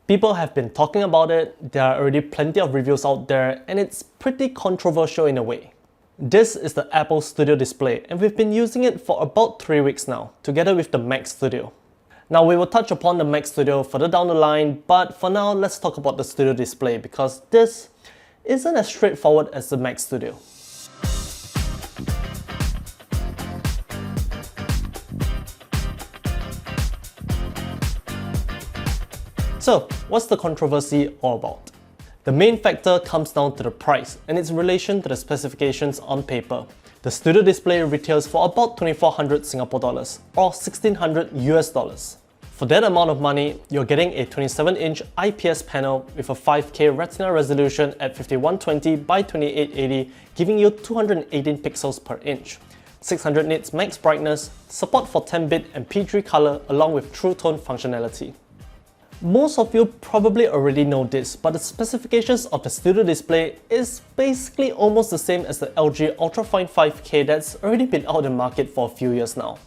People have been talking about it, there are already plenty of reviews out there, and it's pretty controversial in a way. This is the Apple Studio Display, and we've been using it for about 3 weeks now, together with the Mac Studio. Now we will touch upon the Mac Studio further down the line, but for now let's talk about the Studio Display because this isn't as straightforward as the Mac Studio. So, what's the controversy all about? The main factor comes down to the price and its relation to the specifications on paper. The Studio Display retails for about 2,400 Singapore dollars or 1,600 US dollars. For that amount of money, you're getting a 27-inch IPS panel with a 5K Retina resolution at 5120 by 2880, giving you 218 pixels per inch. 600 nits max brightness, support for 10-bit and P3 color along with True Tone functionality. Most of you probably already know this, but the specifications of the Studio Display is basically almost the same as the LG Ultrafine 5K that's already been out in the market for a few years now.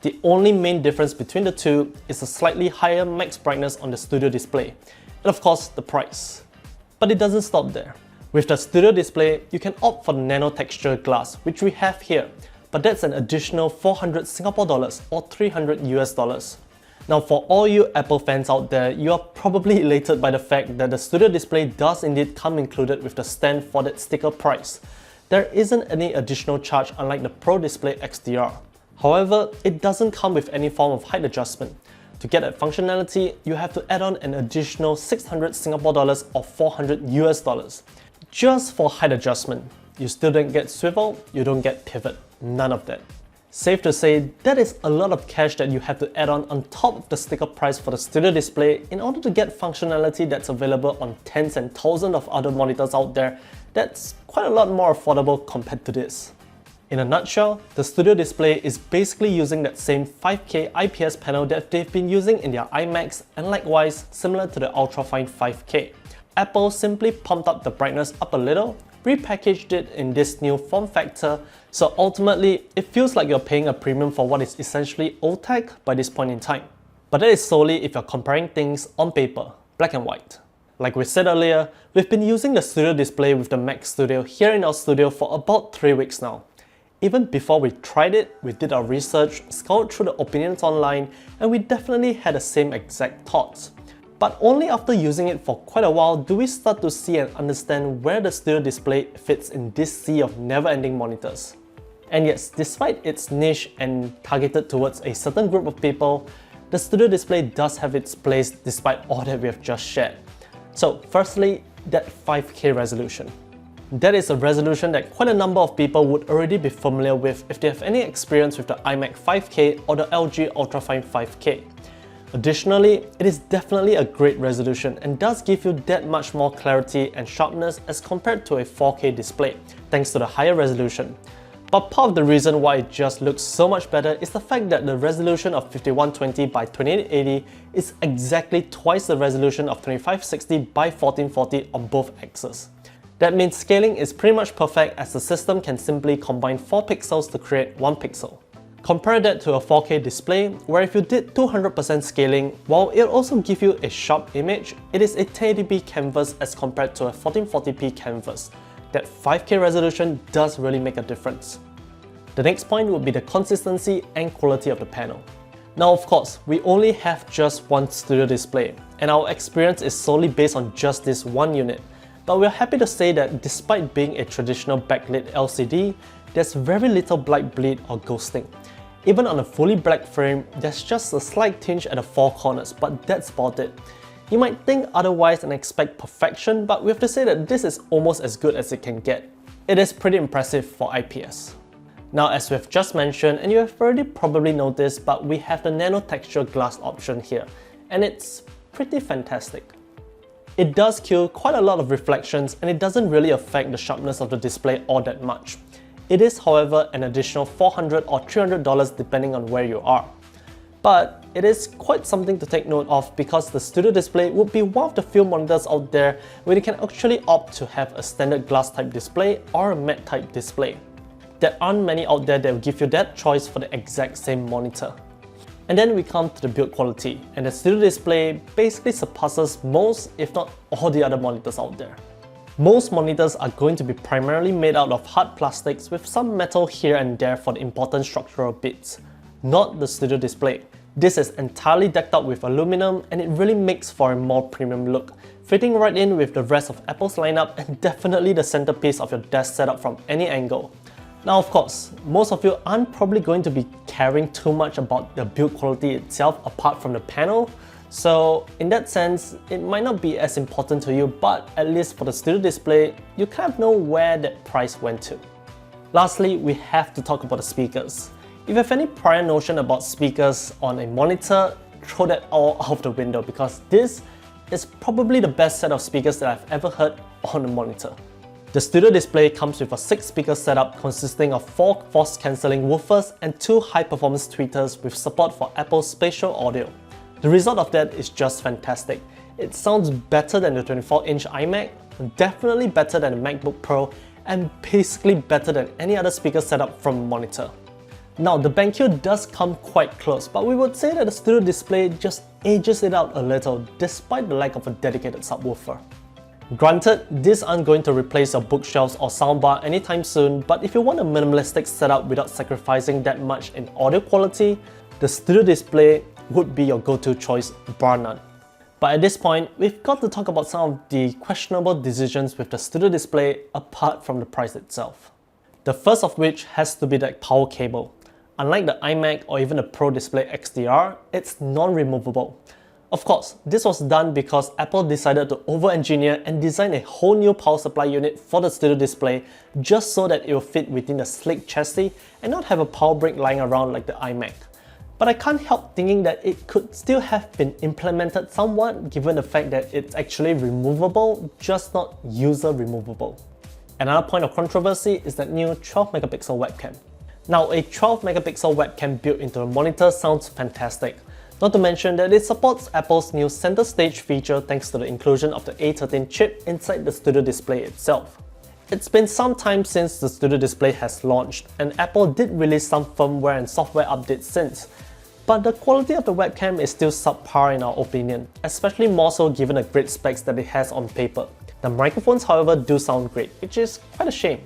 The only main difference between the two is a slightly higher max brightness on the Studio Display, and of course the price. But it doesn't stop there. With the Studio Display, you can opt for the Nano-Texture glass, which we have here, but that's an additional 400 Singapore dollars or 300 US dollars. Now for all you Apple fans out there, you are probably elated by the fact that the Studio Display does indeed come included with the stand for that sticker price. There isn't any additional charge unlike the Pro Display XDR. However, it doesn't come with any form of height adjustment. To get that functionality, you have to add on an additional 600 Singapore dollars or 400 US dollars. Just for height adjustment. You still don't get swivel, you don't get pivot, none of that. Safe to say, that is a lot of cash that you have to add on top of the sticker price for the Studio Display in order to get functionality that's available on tens and thousands of other monitors out there that's quite a lot more affordable compared to this. In a nutshell, the Studio Display is basically using that same 5K IPS panel that they've been using in their iMacs and likewise similar to the Ultrafine 5K. Apple simply pumped up the brightness up a little, repackaged it in this new form factor, so ultimately it feels like you're paying a premium for what is essentially old tech by this point in time. But that is solely if you're comparing things on paper, black and white. Like we said earlier, we've been using the Studio Display with the Mac Studio here in our studio for about 3 weeks now. Even before we tried it, we did our research, scoured through the opinions online, and we definitely had the same exact thoughts. But only after using it for quite a while do we start to see and understand where the Studio Display fits in this sea of never-ending monitors. And yes, despite its niche and targeted towards a certain group of people, the Studio Display does have its place despite all that we have just shared. So firstly, that 5K resolution. That is a resolution that quite a number of people would already be familiar with if they have any experience with the iMac 5K or the LG Ultrafine 5K. Additionally, it is definitely a great resolution and does give you that much more clarity and sharpness as compared to a 4K display, thanks to the higher resolution. But part of the reason why it just looks so much better is the fact that the resolution of 5120 by 2880 is exactly twice the resolution of 2560 by 1440 on both axes. That means scaling is pretty much perfect as the system can simply combine 4 pixels to create 1 pixel. Compare that to a 4K display, where if you did 200% scaling, while it'll also give you a sharp image, it is a 1080p canvas as compared to a 1440p canvas. That 5K resolution does really make a difference. The next point would be the consistency and quality of the panel. Now of course, we only have just one Studio Display, and our experience is solely based on just this one unit. But we're happy to say that despite being a traditional backlit LCD, there's very little light bleed or ghosting. Even on a fully black frame, there's just a slight tinge at the 4 corners, but that's about it. You might think otherwise and expect perfection, but we have to say that this is almost as good as it can get. It is pretty impressive for IPS. Now as we've just mentioned, and you have already probably noticed, but we have the Nano-Texture glass option here, and it's pretty fantastic. It does kill quite a lot of reflections and it doesn't really affect the sharpness of the display all that much. It is, however, an additional $400 or $300 depending on where you are. But it is quite something to take note of because the Studio Display would be one of the few monitors out there where you can actually opt to have a standard glass type display or a matte type display. There aren't many out there that will give you that choice for the exact same monitor. And then we come to the build quality, and the Studio Display basically surpasses most, if not all, the other monitors out there. Most monitors are going to be primarily made out of hard plastics with some metal here and there for the important structural bits. Not the Studio Display. This is entirely decked out with aluminum, and it really makes for a more premium look, fitting right in with the rest of Apple's lineup and definitely the centerpiece of your desk setup from any angle. Now of course, most of you aren't probably going to be caring too much about the build quality itself apart from the panel, so in that sense, it might not be as important to you, but at least for the Studio Display, you kind of know where that price went to. Lastly, we have to talk about the speakers. If you have any prior notion about speakers on a monitor, throw that all out of the window because this is probably the best set of speakers that I've ever heard on a monitor. The Studio Display comes with a 6-speaker setup consisting of 4 voice-cancelling woofers and 2 high-performance tweeters with support for Apple's spatial audio. The result of that is just fantastic. It sounds better than the 24-inch iMac, definitely better than the MacBook Pro, and basically better than any other speaker setup from a monitor. Now, the BenQ does come quite close, but we would say that the Studio Display just ages it out a little despite the lack of a dedicated subwoofer. Granted, these aren't going to replace your bookshelves or soundbar anytime soon, but if you want a minimalistic setup without sacrificing that much in audio quality, the Studio Display would be your go-to choice, bar none. But at this point, we've got to talk about some of the questionable decisions with the Studio Display apart from the price itself. The first of which has to be the power cable. Unlike the iMac or even the Pro Display XDR, it's non-removable. Of course, this was done because Apple decided to over-engineer and design a whole new power supply unit for the Studio Display just so that it will fit within the sleek chassis and not have a power brick lying around like the iMac. But I can't help thinking that it could still have been implemented somewhat given the fact that it's actually removable, just not user removable. Another point of controversy is that new 12 megapixel webcam. Now, a 12 megapixel webcam built into a monitor sounds fantastic. Not to mention that it supports Apple's new center stage feature thanks to the inclusion of the A13 chip inside the Studio Display itself. It's been some time since the Studio Display has launched, and Apple did release some firmware and software updates since. But the quality of the webcam is still subpar in our opinion, especially more so given the great specs that it has on paper. The microphones, however, do sound great, which is quite a shame.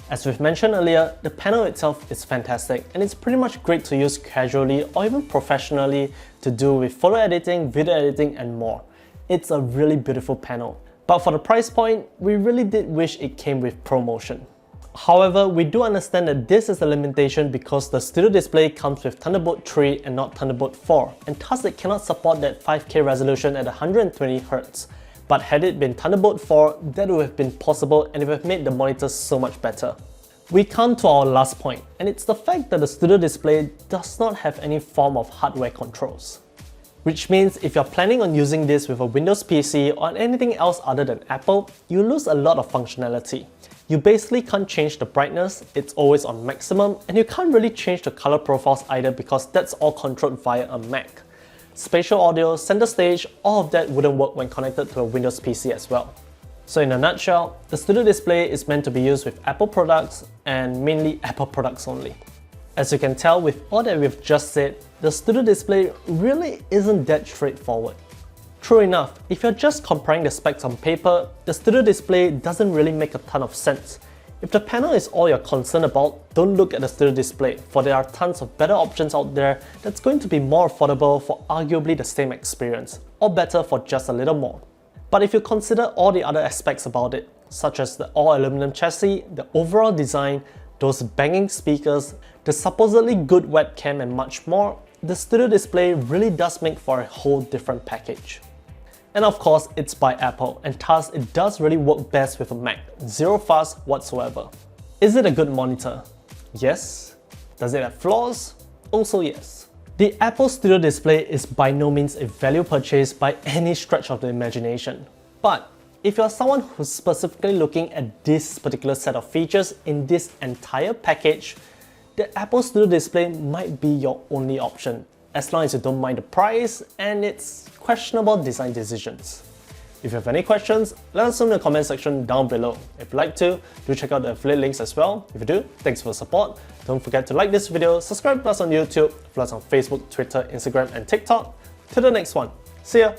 As we've mentioned earlier, the panel itself is fantastic and it's pretty much great to use casually or even professionally to do with photo editing, video editing and more. It's a really beautiful panel. But for the price point, we really did wish it came with ProMotion. However, we do understand that this is a limitation because the Studio Display comes with Thunderbolt 3 and not Thunderbolt 4, and thus it cannot support that 5K resolution at 120Hz. But had it been Thunderbolt 4, that would have been possible and it would have made the monitor so much better. We come to our last point, and it's the fact that the Studio Display does not have any form of hardware controls. Which means if you're planning on using this with a Windows PC or anything else other than Apple, you lose a lot of functionality. You basically can't change the brightness, it's always on maximum, and you can't really change the color profiles either because that's all controlled via a Mac. Spatial audio, center stage, all of that wouldn't work when connected to a Windows PC as well. So in a nutshell, the Studio Display is meant to be used with Apple products and mainly Apple products only. As you can tell with all that we've just said, the Studio Display really isn't that straightforward. True enough, if you're just comparing the specs on paper, the Studio Display doesn't really make a ton of sense. If the panel is all you're concerned about, don't look at the Studio Display, for there are tons of better options out there that's going to be more affordable for arguably the same experience, or better for just a little more. But if you consider all the other aspects about it, such as the all-aluminum chassis, the overall design, those banging speakers, the supposedly good webcam and much more, the Studio Display really does make for a whole different package. And of course, it's by Apple, and thus it does really work best with a Mac, zero fuss whatsoever. Is it a good monitor? Yes. Does it have flaws? Also yes. The Apple Studio Display is by no means a value purchase by any stretch of the imagination. But if you're someone who's specifically looking at this particular set of features in this entire package, the Apple Studio Display might be your only option, as long as you don't mind the price and its questionable design decisions. If you have any questions, let us know in the comment section down below. If you'd like to, do check out the affiliate links as well. If you do, thanks for the support. Don't forget to like this video, subscribe to us on YouTube, follow us on Facebook, Twitter, Instagram and TikTok. Till the next one. See ya!